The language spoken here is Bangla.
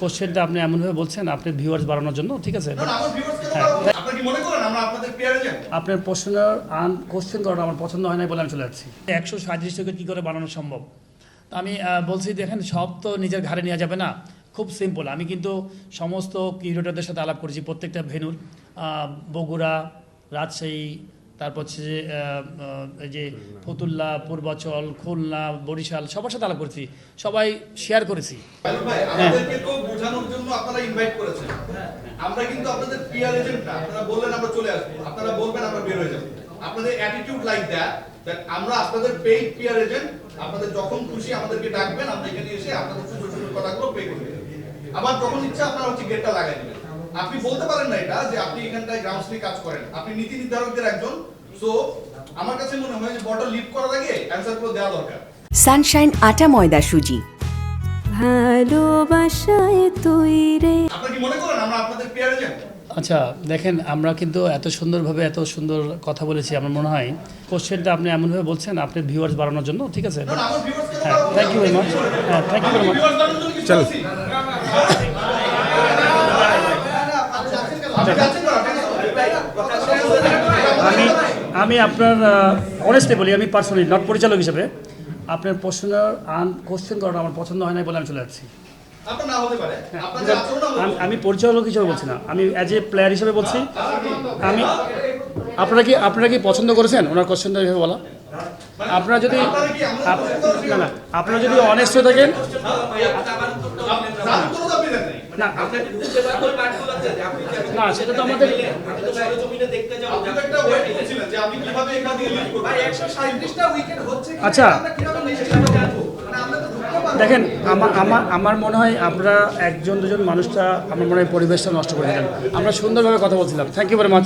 কোশ্চেনটা আপনি এমনভাবে বলছেন আপনি ভিউয়ার্স বাড়ানোর জন্য, ঠিক আছে? আপনার প্রশ্নের কোশ্চেন করাটা আমার পছন্দ হয় না বলে আমি চলে যাচ্ছি। 137 উইকেট কী করে বানানো সম্ভব? তা আমি বলছি, দেখেন, সব তো নিজের ঘাড়ে নেওয়া যাবে না। খুব সিম্পল। আমি কিন্তু সমস্ত ক্রিকেটারদের সাথে আলাপ করেছি, প্রত্যেকটা ভেন্যুর, বগুড়া, রাজশাহী, তারপর হচ্ছে যে এই যে ফতুল্লা, পূর্বাচল, খুলনা, বরিশাল, সবার সাথে আলাপ করেছি, সবাই শেয়ার করেছি। আমাদেরকে তো বোঝানোর জন্য আপনারা ইনভাইট করেছেন। আমরা কিন্তু আপনাদের পিআর এজেন্ট না। আপনারা বললেন আমরা চলে আসবো, আপনারা বলবেন আমরা বের হয়ে যাব। আপনাদের অ্যাটিটিউড লাইক দ্যাট আমরা আপনাদের পেইড পিআর এজেন্ট। আপনাদের যখন খুশি আমাদেরকে ডাকবেন, আমরা এখানে এসে আপনাদের সুন্দর সুন্দর কথাগুলো পে করে দেব। আবার যখন ইচ্ছা আপনারা হচ্ছে গেটটা লাগাই দিবেন। আপনি বলতে পারেন না এটা যে আপনি এখানটায় গ্রাউন্ডসলি কাজ করেন। আপনি নীতি নির্ধারকদের একজন। সো আমার কাছে মনে হয় যে বলটা লিফট করার আগে অ্যানসারগুলো দেওয়া দরকার। সানশাইন আটা ময়দা সুজি ভালোবাসায় তৈরি। আপনি কি মনে করেন আমরা আপনাদের পিআর এজেন্ট? আচ্ছা, দেখেন, আমরা কিন্তু এত সুন্দরভাবে এত সুন্দর কথা বলেছি। আমার মনে হয় কোশ্চেনটা আপনি এমনভাবে বলছেন আপনি ভিউয়ার্স বাড়ানোর জন্য, ঠিক আছে? হ্যাঁ, থ্যাংক ইউ ভেরি মাচ। হ্যাঁ, থ্যাংক ইউ ভেরি মাচ। চল আমি আপনার অনেস্টলি বলি, আমি পার্সোনালি, নট পরিচালক হিসেবে, আপনার প্রশ্নের কোশ্চেন করাটা আমার পছন্দ হয় না বলে আমি চলে যাচ্ছি। আমি পরিচালক হিসেবে বলছি না, আমি অ্যাজ এ প্লেয়ার হিসেবে বলছি। আমি আপনারা কি পছন্দ করেছেন ওনার কোশ্চেনটা এভাবে বলা? আপনারা যদি না আপনারা যদি অনেস্ট হয়ে থাকেন, না না, সেটা তো আমাদের। আচ্ছা, দেখেন, আমার মনে হয় আপনারা একজন দুজন মানুষটা, আমার মনে হয় পরিবেশটা নষ্ট করে দিলেন। আমরা সুন্দরভাবে কথা বলছিলাম। Thank you very much.